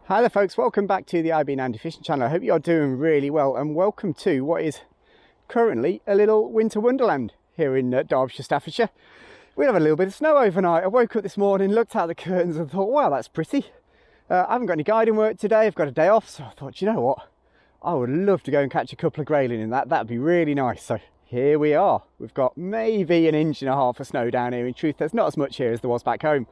Hi there folks, welcome back to the IB and Andy Fishing channel. I hope you're doing really well and welcome to what is currently a little winter wonderland here in Derbyshire, Staffordshire. We have a little bit of snow overnight. I woke up this morning, looked out the curtains and thought, wow, that's pretty. I haven't got any guiding work today, I've got a day off, so I thought, you know what? I would love to go and catch a couple of grayling in that. That'd be really nice. So here we are. We've got maybe 1.5 inches of snow down here. In truth, there's not as much here as there was back home,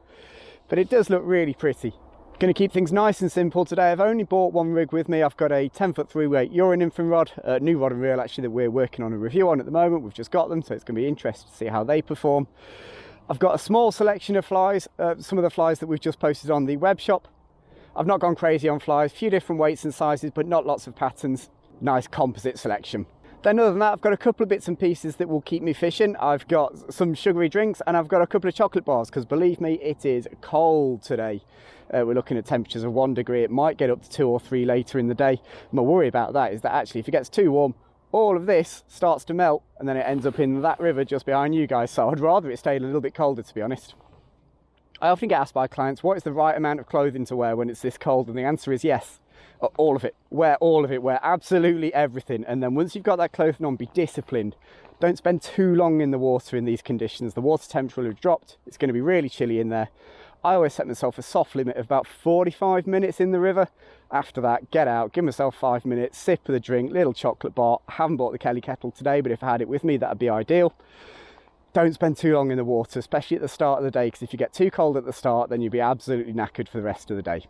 but it does look really pretty. Going to keep things nice and simple today. I've only bought one rig with me. I've got a 10-foot 3-weight Euro nymphing rod, new rod and reel actually, that we're working on a review on at the moment. We've just got them, so it's going to be interesting to see how they perform. I've got a small selection of flies, some of the flies that we've just posted on the web shop. I've not gone crazy on flies, a few different weights and sizes, but not lots of patterns. Nice composite selection. Then other than that, I've got a couple of bits and pieces that will keep me fishing. I've got some sugary drinks and I've got a couple of chocolate bars, because believe me, it is cold today. We're looking at temperatures of 1 degree. It might get up to 2 or 3 later in the day. My worry about that is that actually if it gets too warm, all of this starts to melt and then it ends up in that river just behind you guys. So I'd rather it stayed a little bit colder, to be honest. I often get asked by clients, what is the right amount of clothing to wear when it's this cold? And the answer is yes. All of it. Wear all of it. Wear absolutely everything. And then once you've got that clothing on, be disciplined. Don't spend too long in the water in these conditions. The water temperature will have dropped. It's going to be really chilly in there. I always set myself a soft limit of about 45 minutes in the river. After that, get out, give myself 5 minutes, sip of the drink, little chocolate bar. I haven't bought the Kelly kettle today, but if I had it with me, that'd be ideal. Don't spend too long in the water, especially at the start of the day, because if you get too cold at the start, then you'll be absolutely knackered for the rest of the day.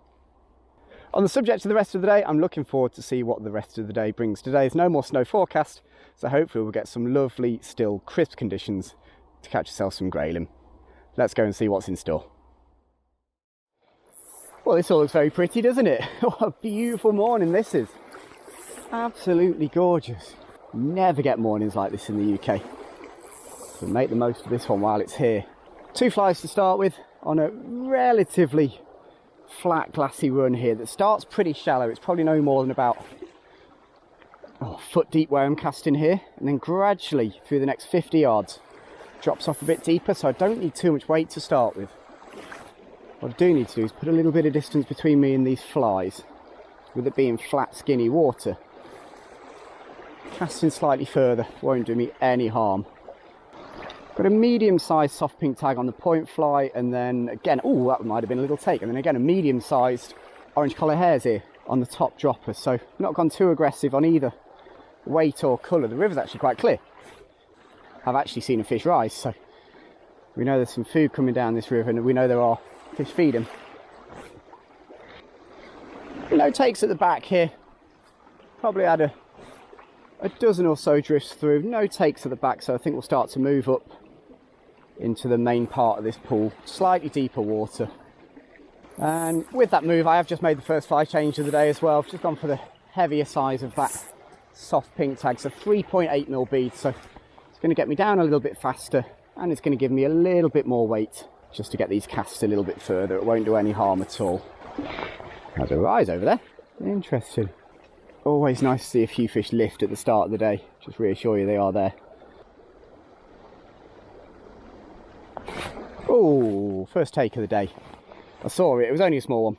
On the subject of the rest of the day, I'm looking forward to see what the rest of the day brings. Today is no more snow forecast, so hopefully we'll get some lovely, still crisp conditions to catch yourself some grayling. Let's go and see what's in store. Well, this all looks very pretty, doesn't it? What a beautiful morning this is. Absolutely gorgeous. Never get mornings like this in the UK. So make the most of this one while it's here. 2 flies to start with on a relatively flat, glassy run here that starts pretty shallow. It's probably no more than about a foot deep where I'm casting here, and then gradually through the next 50 yards drops off a bit deeper, so I don't need too much weight to start with. What I do need to do is put a little bit of distance between me and these flies, with it being flat, skinny water. Casting slightly further won't do me any harm. Got a medium-sized soft pink tag on the point fly, and then again, oh, that might have been a little take, and then again a medium-sized orange collar hairs here on the top dropper. So not gone too aggressive on either weight or colour. The river's actually quite clear. I've actually seen a fish rise, so we know there's some food coming down this river, and we know there are fish feeding. No takes at the back here. Probably had a dozen or so drifts through. No takes at the back, so I think we'll start to move up into the main part of this pool. Slightly deeper water. And with that move, I have just made the first fly change of the day as well. I've just gone for the heavier size of that soft pink tag, so 3.8mm bead. So it's going to get me down a little bit faster, and it's going to give me a little bit more weight just to get these casts a little bit further. It won't do any harm at all. There's a rise over there. Interesting. Always nice to see a few fish lift at the start of the day. Just reassure you they are there. Oh, first take of the day. I saw it, it was only a small one.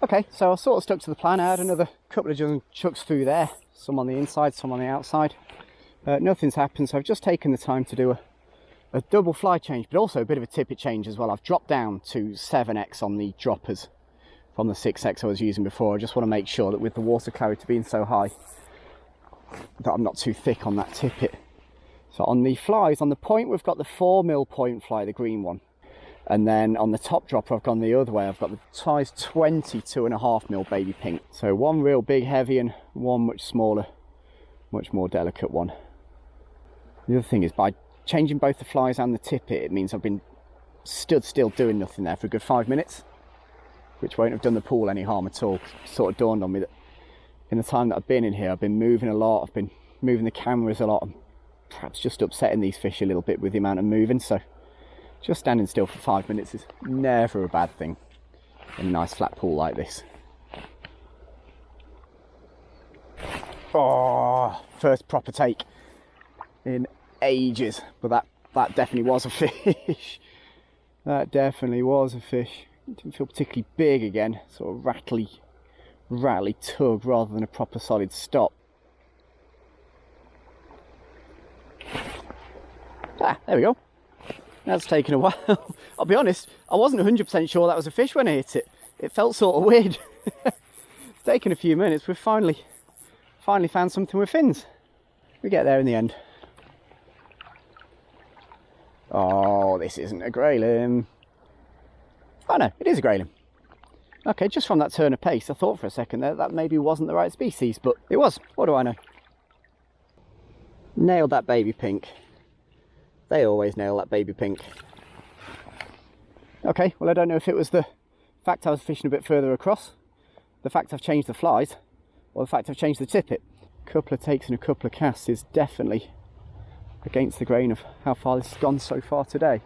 Okay, so I sort of stuck to the plan. I had another couple of dozen chucks through there. Some on the inside, some on the outside. Nothing's happened, so I've just taken the time to do a double fly change, but also a bit of a tippet change as well. I've dropped down to 7x on the droppers from the 6x I was using before. I just want to make sure that with the water clarity being so high that I'm not too thick on that tippet. So on the flies, on the point we've got the 4mm point fly, the green one, and then on the top dropper I've gone the other way. I've got the size 20 2.5mm baby pink. So one real big heavy and one much smaller, much more delicate one. The other thing is, by changing both the flies and the tippet, it means I've been stood still doing nothing there for a good 5 minutes, which won't have done the pool any harm at all. It sort of dawned on me that in the time that I've been in here, I've been moving a lot, I've been moving the cameras a lot, and perhaps just upsetting these fish a little bit with the amount of moving. So just standing still for 5 minutes is never a bad thing in a nice flat pool like this. Oh, first proper take in ages, but that definitely was a fish. That definitely was a fish. It didn't feel particularly big again, sort of rattly tug rather than a proper solid stop. Ah, there we go. That's taken a while. I'll be honest, I wasn't 100% sure that was a fish when I hit it. It felt sort of weird. It's taken a few minutes. We've finally found something with fins. We get there in the end. Oh, this isn't a grayling. Oh no, it is a grayling. Okay, just from that turn of pace, I thought for a second there that maybe wasn't the right species, but it was. What do I know? Nailed that baby pink. They always nail that baby pink. Okay, well I don't know if it was the fact I was fishing a bit further across, the fact I've changed the flies, or the fact I've changed the tippet. A couple of takes and a couple of casts is definitely against the grain of how far this has gone so far today.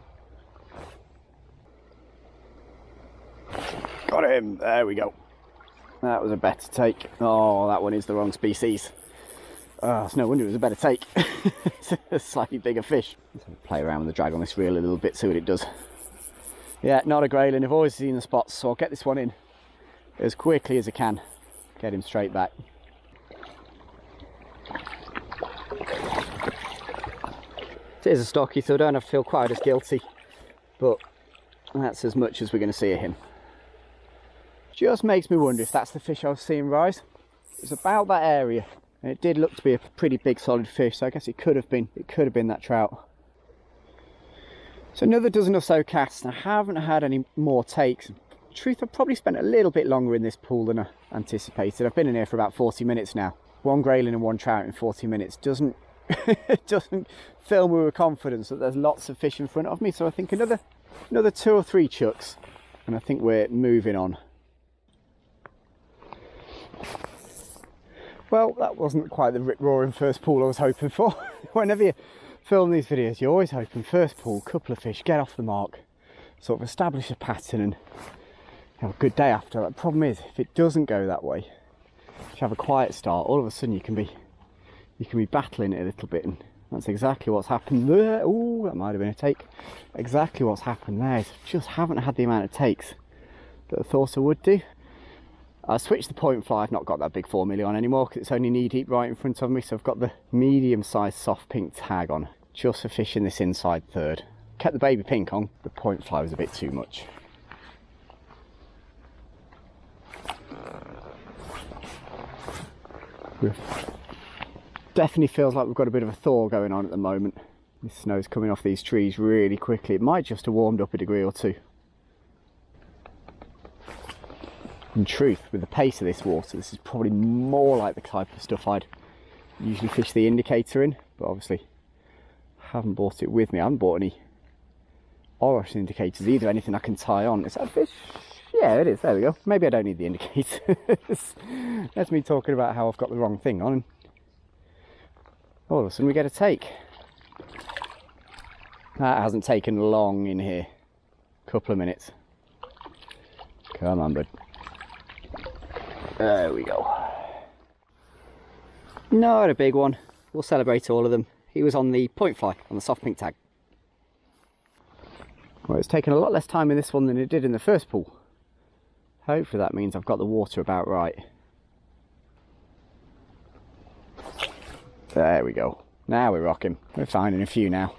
Got him, there we go. That was a better take. Oh, that one is the wrong species. Oh, it's no wonder it was a better take. It's a slightly bigger fish. Let's play around with the drag on this reel a little bit, see what it does. Yeah, not a grayling. I've always seen the spots, so I'll get this one in as quickly as I can. Get him straight back. It is a stocky, so I don't have to feel quite as guilty, but that's as much as we're going to see of him. Just makes me wonder if that's the fish I was seeing rise. It was about that area, and it did look to be a pretty big solid fish, so I guess it could have been that trout. So another dozen or so casts, and I haven't had any more takes. In truth, I've probably spent a little bit longer in this pool than I anticipated. I've been in here for about 40 minutes now. One grayling and one trout in 40 minutes doesn't fill me with confidence that there's lots of fish in front of me. So I think another 2 or 3 chucks, and I think we're moving on. Well, that wasn't quite the rip-roaring first pool I was hoping for. Whenever you film these videos, you're always hoping first pool, couple of fish, get off the mark, sort of establish a pattern and have a good day after. The problem is, if it doesn't go that way, if you have a quiet start, all of a sudden you can be battling it a little bit, and that's exactly what's happened there. Oh, that might have been a take. Exactly what's happened there is I just haven't had the amount of takes that I thought I would do. I switched the point fly. I've not got that big 4 milli on anymore because it's only knee deep right in front of me, so I've got the medium sized soft pink tag on just for fishing this inside third. Kept the baby pink on, the point fly was a bit too much. Definitely feels like we've got a bit of a thaw going on at the moment. The snow's coming off these trees really quickly. It might just have warmed up a degree or two. In truth, with the pace of this water, this is probably more like the type of stuff I'd usually fish the indicator in, but obviously I haven't brought it with me. I haven't bought any Oros indicators either, anything I can tie on. Is that a fish? Yeah, it is. There we go. Maybe I don't need the indicator. That's me talking about how I've got the wrong thing on. And all of a sudden we get a take. That hasn't taken long in here. Couple of minutes. Come on, bud. There we go. Not a big one. We'll celebrate all of them. He was on the point fly, on the soft pink tag. Well, it's taken a lot less time in this one than it did in the first pool. Hopefully that means I've got the water about right. There we go. Now we're rocking. We're finding a few now.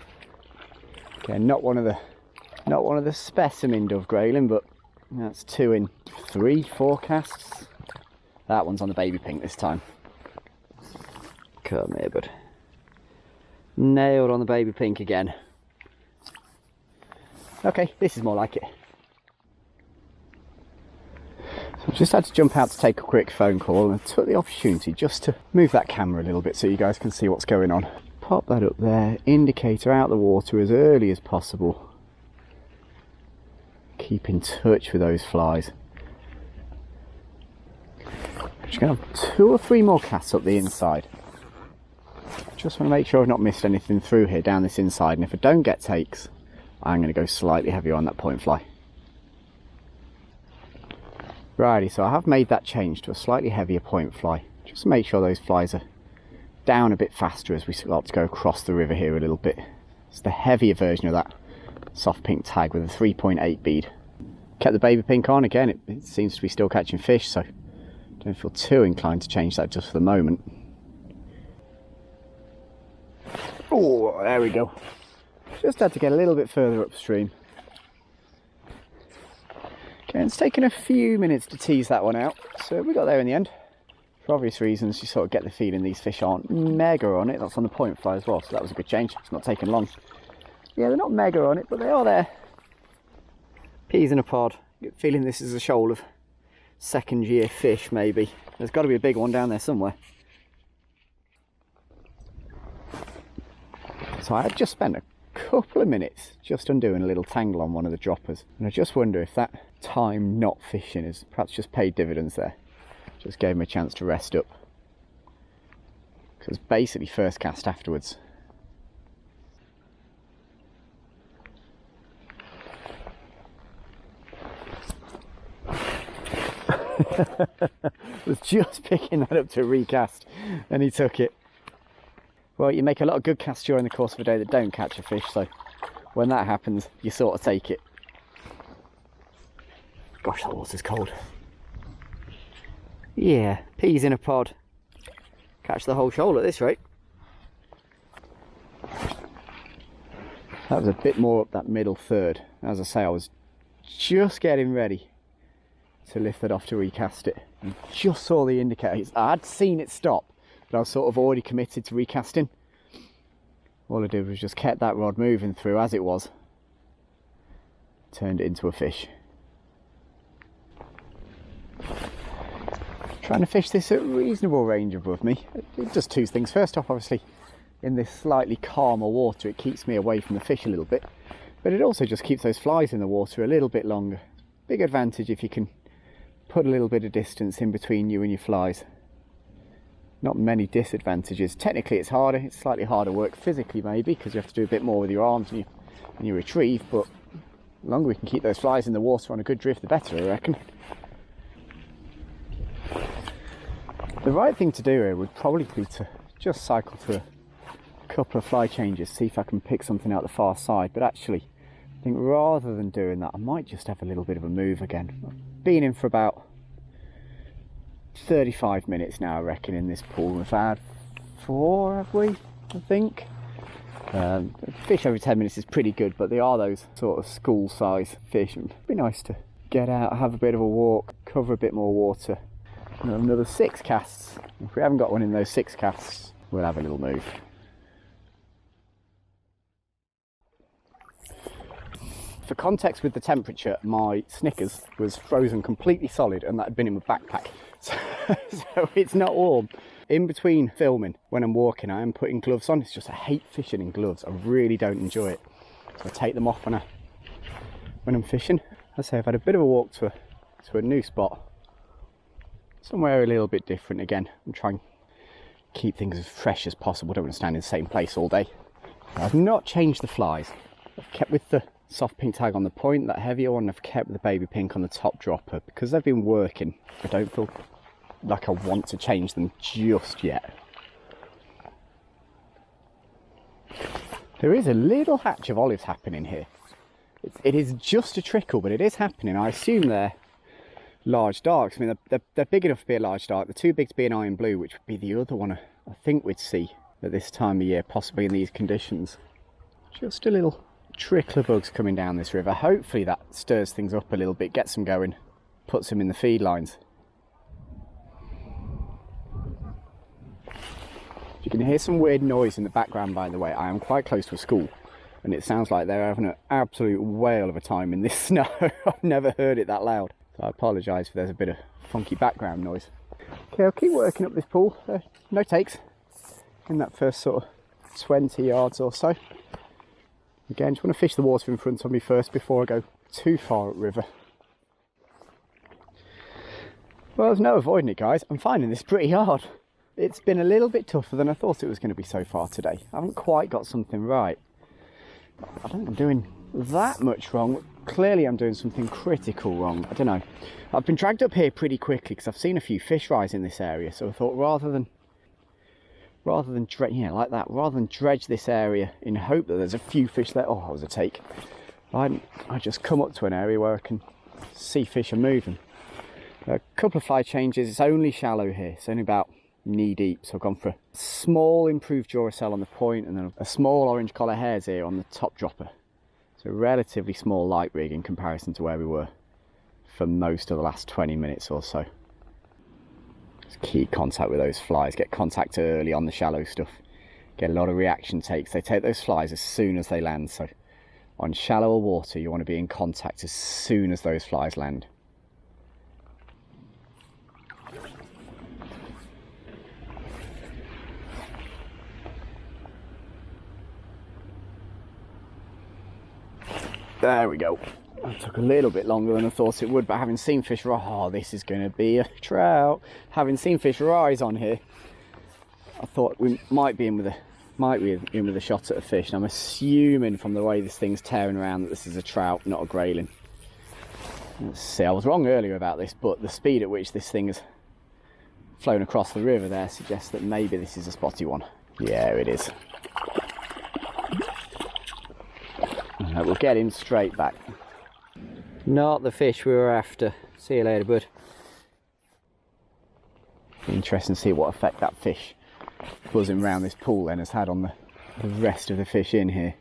Okay, not one of the specimen dove grayling, but that's 2 in 3, 4 casts. That one's on the baby pink this time. Come here, bud. Nailed on the baby pink again. Okay, this is more like it. So I just had to jump out to take a quick phone call, and I took the opportunity just to move that camera a little bit so you guys can see what's going on. Pop that up there, indicator out the water as early as possible. Keep in touch with those flies. I'm just going to have 2 or 3 more casts up the inside. Just want to make sure I've not missed anything through here down this inside, and if I don't get takes, I'm going to go slightly heavier on that point fly. Righty, so I have made that change to a slightly heavier point fly, just to make sure those flies are down a bit faster as we start to go across the river here a little bit. It's the heavier version of that soft pink tag with a 3.8 bead. Kept the baby pink on again. It seems to be still catching fish, so don't feel too inclined to change that just for the moment. Oh, there we go. Just had to get a little bit further upstream. Okay, it's taken a few minutes to tease that one out, so we got there in the end. For obvious reasons, you sort of get the feeling these fish aren't mega on it. That's on the point fly as well, so that was a good change. It's not taken long. Yeah, they're not mega on it, but they are there. Peas in a pod. Get feeling this is a shoal of second year fish, maybe. There's got to be a big one down there somewhere. So I had just spent a couple of minutes just undoing a little tangle on one of the droppers, and I just wonder if that time not fishing has perhaps just paid dividends there. Just gave him a chance to rest up, because basically first cast afterwards. Was just picking that up to recast and he took it. Well, you make a lot of good casts during the course of a day that don't catch a fish, so when that happens you sort of take it. Gosh, that water's cold. Yeah, peas in a pod. Catch the whole shoal at this rate. That was a bit more up that middle third. As I say, I was just getting ready to lift it off to recast it, and just saw the indicators. I had seen it stop, but I was sort of already committed to recasting. All I did was just kept that rod moving through as it was. Turned it into a fish. Trying to fish this at reasonable range above me. It does two things. First off, obviously, in this slightly calmer water, it keeps me away from the fish a little bit, but it also just keeps those flies in the water a little bit longer. Big advantage if you can put a little bit of distance in between you and your flies. Not many disadvantages. Technically it's harder, it's slightly harder work physically maybe, because you have to do a bit more with your arms and you retrieve, but the longer we can keep those flies in the water on a good drift, the better, I reckon. The right thing to do here would probably be to just cycle through a couple of fly changes, see if I can pick something out the far side, but actually I think rather than doing that I might just have a little bit of a move again. I've been in for about 35 minutes now, I reckon, in this pool. We've had 4, have we? I think. Fish every 10 minutes is pretty good, but they are those sort of school size fish. It'd be nice to get out, have a bit of a walk, cover a bit more water. And another 6 casts. If we haven't got one in those 6 casts, we'll have a little move. For context with the temperature, my Snickers was frozen completely solid, and that had been in my backpack. So it's not warm. In between filming, when I'm walking, I am putting gloves on. It's just I hate fishing in gloves. I really don't enjoy it. So I take them off when I'm fishing. I say I've had a bit of a walk to a new spot. Somewhere a little bit different again. I'm trying to keep things as fresh as possible. Don't want to stand in the same place all day. I've not changed the flies. I've kept with the soft pink tag on the point, that heavier one. I've kept the baby pink on the top dropper because they've been working. I don't feel like I want to change them just yet. There is a little hatch of olives happening here. It is just a trickle, but it is happening. I assume they're large darks. I mean, they're big enough to be a large dark. They're too big to be an iron blue, which would be the other one I think we'd see at this time of year, possibly in these conditions. Just a little trickle of bugs coming down this river. Hopefully that stirs things up a little bit, gets them going, puts them in the feed lines. You can hear some weird noise in the background, by the way. I am quite close to a school and it sounds like they're having an absolute whale of a time in this snow. I've never heard it that loud, so I apologise if there's a bit of funky background noise. Okay, I'll keep working up this pool. No takes in that first sort of 20 yards or so. Again, just want to fish the water in front of me first before I go too far upriver. Well, there's no avoiding it, guys. I'm finding this pretty hard. It's been a little bit tougher than I thought it was going to be so far today. I haven't quite got something right. I don't think I'm doing that much wrong. Clearly I'm doing something critical wrong. I don't know. I've been dragged up here pretty quickly because I've seen a few fish rise in this area, so I thought rather than dredge this area in hope that there's a few fish there. Oh, that was a take. I just come up to an area where I can Sea fish are moving. A couple of fly changes. It's only shallow here. It's only about knee deep. So I've gone for a small improved Duracell on the point and then a small orange collar hairs here on the top dropper. So a relatively small light rig in comparison to where we were for most of the last 20 minutes or so. Just keep contact with those flies. Get contact early on the shallow stuff. Get a lot of reaction takes. They take those flies as soon as they land. So on shallower water, you want to be in contact as soon as those flies land. There we go. It took a little bit longer than I thought it would, but having seen fish rise, oh, this is going to be a trout. Having seen fish rise on here, I thought we might be in with a shot at a fish. And I'm assuming from the way this thing's tearing around that this is a trout, not a grayling. Let's see. I was wrong earlier about this, but the speed at which this thing has flown across the river there suggests that maybe this is a spotty one. Yeah, it is. We'll get him straight back. Not the fish we were after. See you later, bud. Interesting to see what effect that fish buzzing around this pool then has had on the rest of the fish in here.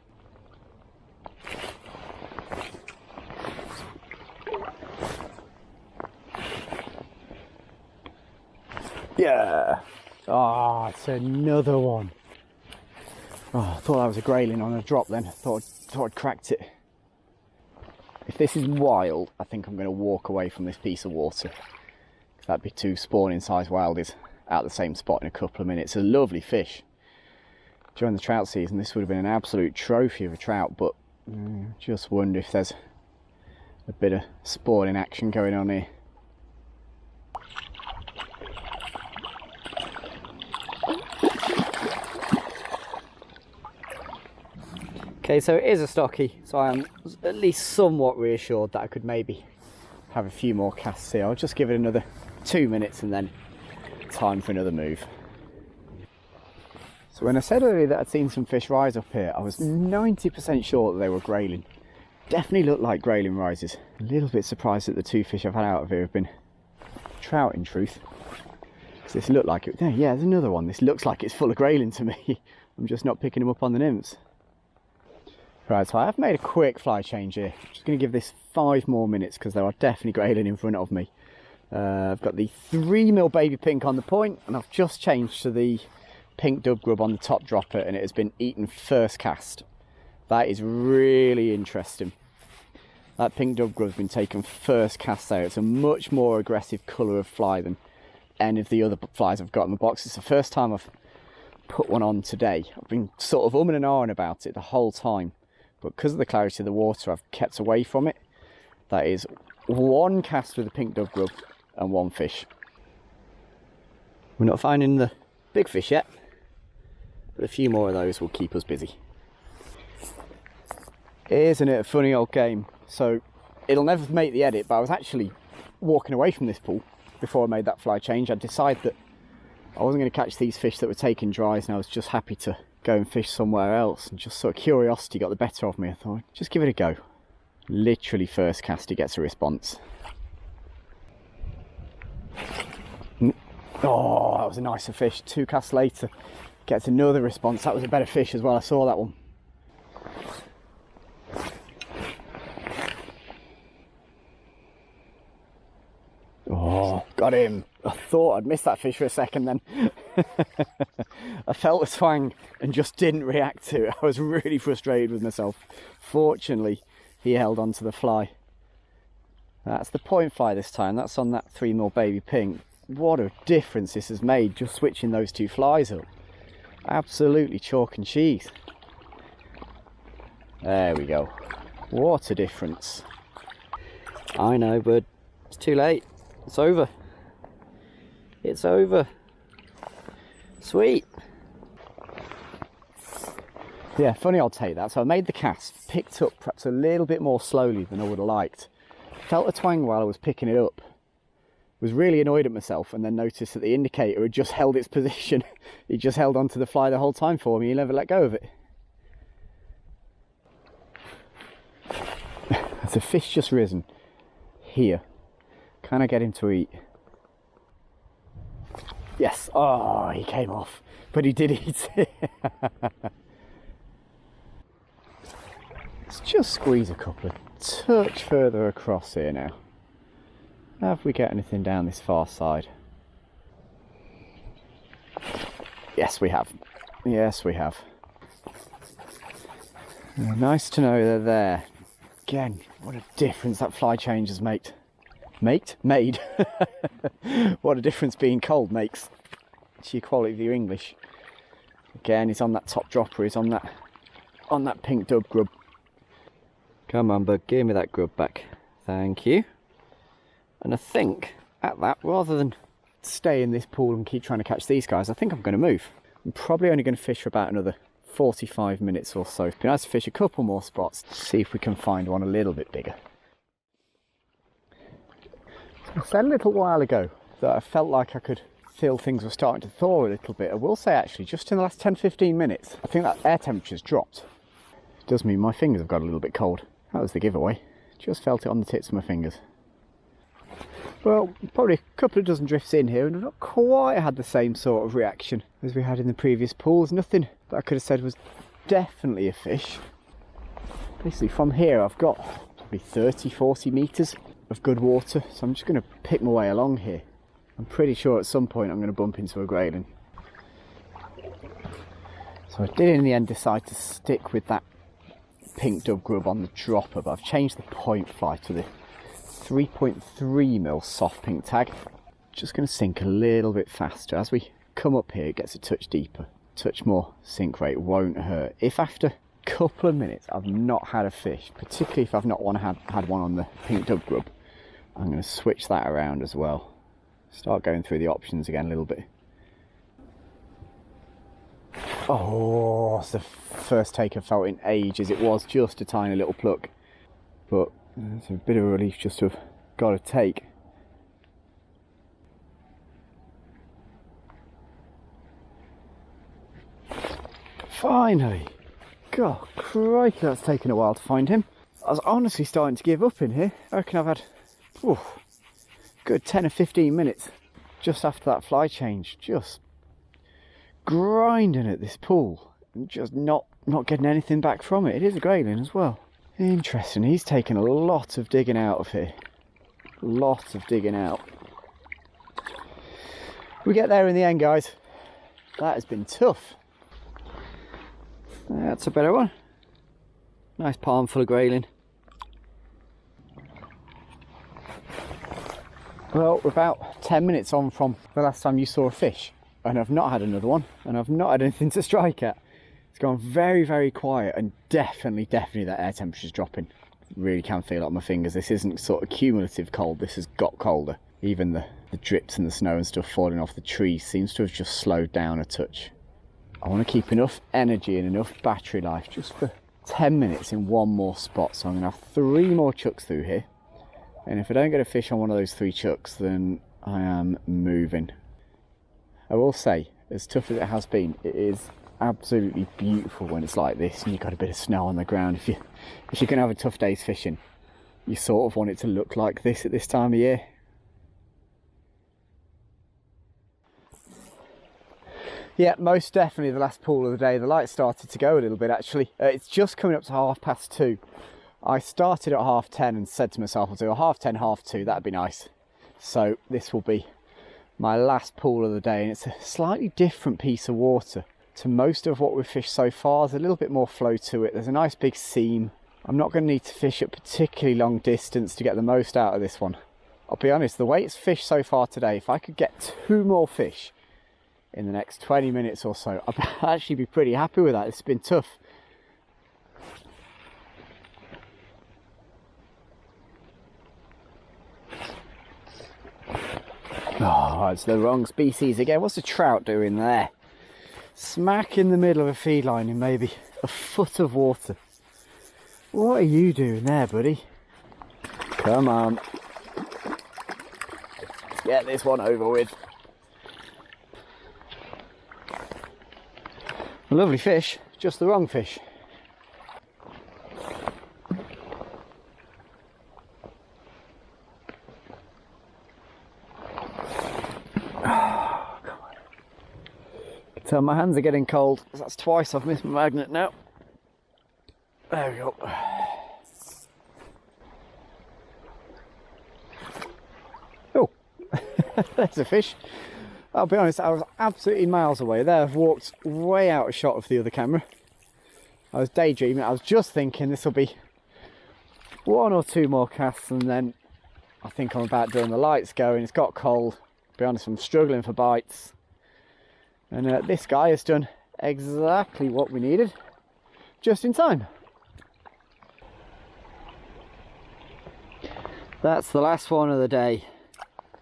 Yeah. Oh, it's another one. Oh, I thought that was a grayling on a drop then. Thought I'd cracked it. If this is wild, I think I'm going to walk away from this piece of water. That'd be two spawning size wildies out the same spot in a couple of minutes. A lovely fish. During the trout season, this would have been an absolute trophy of a trout, but just wonder if there's a bit of spawning action going on here. Okay, so it is a stocky, so I am at least somewhat reassured that I could maybe have a few more casts here. I'll just give it another 2 minutes and then time for another move. So when I said earlier that I'd seen some fish rise up here, I was 90% sure that they were grayling. Definitely looked like grayling rises. A little bit surprised that the two fish I've had out of here have been trout in truth. Because this looked like it. Yeah, there's another one. This looks like it's full of grayling to me. I'm just not picking them up on the nymphs. Right, so I have made a quick fly change here. I'm just going to give this 5 more minutes because there are definitely grayling in front of me. I've got the 3mm baby pink on the point, and I've just changed to the pink dub grub on the top dropper, and it has been eaten first cast. That is really interesting. That pink dub grub has been taken first cast out. It's a much more aggressive colour of fly than any of the other flies I've got in the box. It's the first time I've put one on today. I've been sort of umming and ahhing about it the whole time. But because of the clarity of the water, I've kept away from it. That is 1 cast with the pink dub grub and 1 fish. We're not finding the big fish yet, but a few more of those will keep us busy. Isn't it a funny old game? So it'll never make the edit, but I was actually walking away from this pool before I made that fly change. I decided that I wasn't going to catch these fish that were taking dries, and I was just happy to go and fish somewhere else, and just sort of curiosity got the better of me. I thought, just give it a go. Literally first cast he gets a response. Oh, that was a nicer fish. 2 casts later gets another response. That was a better fish as well. I saw that one. Oh, got him. I thought I'd missed that fish for a second then. I felt a twang and just didn't react to it. I was really frustrated with myself. Fortunately, he held on to the fly. That's the point fly this time. That's on that 3mm baby pink. What a difference this has made, just switching those 2 flies up. Absolutely chalk and cheese. There we go. What a difference. I know, but it's too late. It's over. It's over. Sweet. Yeah, funny I'll take that. So I made the cast, picked up perhaps a little bit more slowly than I would have liked. Felt a twang while I was picking it up. Was really annoyed at myself, and then noticed that the indicator had just held its position. It just held onto the fly the whole time for me. He never let go of it. Has the fish just risen? here. Can I get him to eat? Yes. Oh, he came off, but he did eat it. Let's just squeeze a couple of touch further across here now. Have we get anything down this far side? Yes, we have. Yes, we have. Nice to know they're there. Again, what a difference that fly change has made. Made? What a difference being cold makes to your quality of your English. Again, he's on that top dropper, he's on that pink dub grub. Come on, bud, give me that grub back. Thank you. And I think, at that, rather than stay in this pool and keep trying to catch these guys, I think I'm going to move. I'm probably only going to fish for about another 45 minutes or so. It'd be nice to fish a couple more spots, see if we can find one a little bit bigger. I said a little while ago that I felt like I could feel things were starting to thaw a little bit. I will say actually, just in the last 10-15 minutes, I think that air temperature's dropped. It does mean my fingers have got a little bit cold. That was the giveaway. Just felt it on the tips of my fingers. Well, probably a couple of dozen drifts in here and I've not quite had the same sort of reaction as we had in the previous pools. Nothing that I could have said was definitely a fish. Basically from here I've got probably 30-40 metres of good water, so I'm just going to pick my way along here. I'm pretty sure at some point I'm going to bump into a grayling. So I did in the end decide to stick with that pink dub grub on the dropper, but I've changed the point fly to the 3.3mm soft pink tag. Just going to sink a little bit faster. As we come up here it gets a touch deeper, touch more sink rate, won't hurt. If after a couple of minutes I've not had a fish, particularly if I've not had one on the pink dub grub, I'm going to switch that around as well. Start going through the options again a little bit. Oh, it's the first take I've felt in ages. It was just a tiny little pluck, but it's a bit of a relief just to have got a take. Finally! God, crikey, that's taken a while to find him. I was honestly starting to give up in here. I reckon I've had good 10 or 15 minutes just after that fly change, just grinding at this pool and just not getting anything back from it. It is a grayling as well. Interesting, he's taken a lot of digging out of here. Lots of digging out. We get there in the end, guys. That has been tough. That's a better one. Nice palm full of grayling. Well, we're about 10 minutes on from the last time you saw a fish, and I've not had another one, and I've not had anything to strike at. It's gone very, very quiet, and definitely that air temperature's dropping. Really can feel it on my fingers. This isn't sort of cumulative cold, this has got colder. Even the drips and the snow and stuff falling off the trees seems to have just slowed down a touch. I want to keep enough energy and enough battery life just for 10 minutes in one more spot, so I'm going to have 3 more chucks through here. And if I don't get a fish on one of those 3 chucks, then I am moving. I will say, as tough as it has been, it is absolutely beautiful when it's like this and you've got a bit of snow on the ground. If you're going to have a tough day's fishing, you sort of want it to look like this at this time of year. Yeah, most definitely the last pool of the day. The light started to go a little bit actually. It's just coming up to 2:30. I started at 10:30 and said to myself, I'll do a 10:30, 2:30, that'd be nice. So this will be my last pool of the day, and it's a slightly different piece of water to most of what we've fished so far. There's a little bit more flow to it. There's a nice big seam. I'm not going to need to fish at particularly long distance to get the most out of this one. I'll be honest, the way it's fished so far today, if I could get 2 more fish in the next 20 minutes or so, I'd actually be pretty happy with that. It's been tough. Oh, it's the wrong species again. What's the trout doing there? Smack in the middle of a feed line in maybe a foot of water. What are you doing there, buddy? Come on. Let's get this one over with. A lovely fish, just the wrong fish. So my hands are getting cold. That's twice I've missed my magnet now. There we go. Oh, there's a fish. I'll be honest, I was absolutely miles away there. I've walked way out of shot of the other camera. I was daydreaming. I was just thinking this will be 1 or 2 more casts, and then I think I'm about done. The light's going. It's got cold. To be honest, I'm struggling for bites. And this guy has done exactly what we needed, just in time. That's the last one of the day.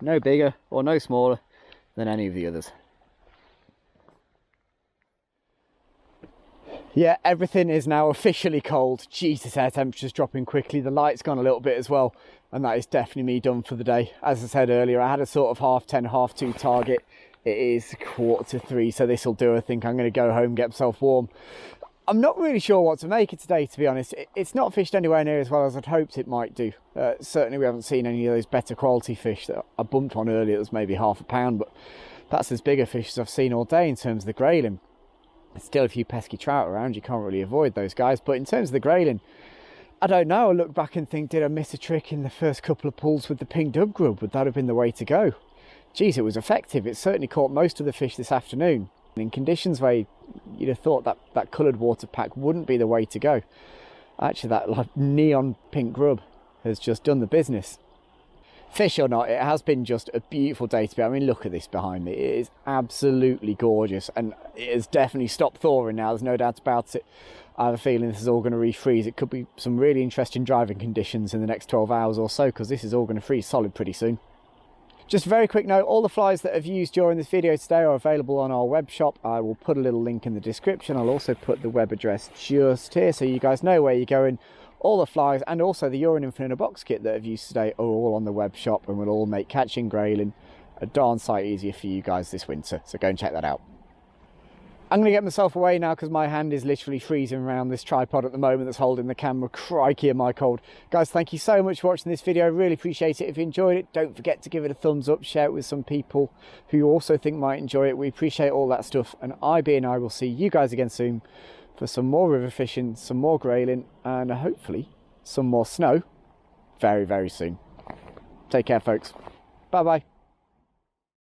No bigger or no smaller than any of the others. Yeah, everything is now officially cold. Jesus, air temperature's dropping quickly. The light's gone a little bit as well, and that is definitely me done for the day. As I said earlier, I had a sort of 1:30, 2:30 target. It is 2:45, so this will do. I think I'm going to go home, get myself warm. I'm not really sure what to make it today, to be honest. It's not fished anywhere near as well as I'd hoped it might do. Certainly we haven't seen any of those better quality fish that I bumped on earlier. It was maybe £1/2 pound, but that's as big a fish as I've seen all day in terms of the grayling. There's still a few pesky trout around. You can't really avoid those guys. But in terms of the grayling, I don't know. I look back and think, did I miss a trick in the first couple of pulls with the pink dub grub? Would that have been the way to go? Geez, it was effective. It certainly caught most of the fish this afternoon. In conditions where you'd have thought that coloured water pack wouldn't be the way to go. Actually, that like neon pink grub has just done the business. Fish or not, it has been just a beautiful day to be. I mean, look at this behind me. It is absolutely gorgeous, and it has definitely stopped thawing now. There's no doubt about it. I have a feeling this is all going to refreeze. It could be some really interesting driving conditions in the next 12 hours or so, because this is all going to freeze solid pretty soon. Just a very quick note, all the flies that I've used during this video today are available on our web shop. I will put a little link in the description. I'll also put the web address just here so you guys know where you're going. All the flies and also the Urine Nymph in a box kit that I've used today are all on the web shop, and will all make catching grayling a darn sight easier for you guys this winter. So go and check that out. I'm going to get myself away now because my hand is literally freezing around this tripod at the moment that's holding the camera. Crikey, am I cold. Guys, thank you so much for watching this video. I really appreciate it. If you enjoyed it, don't forget to give it a thumbs up. Share it with some people who you also think might enjoy it. We appreciate all that stuff. And I will see you guys again soon for some more river fishing, some more grayling, and hopefully some more snow very, very soon. Take care, folks. Bye-bye.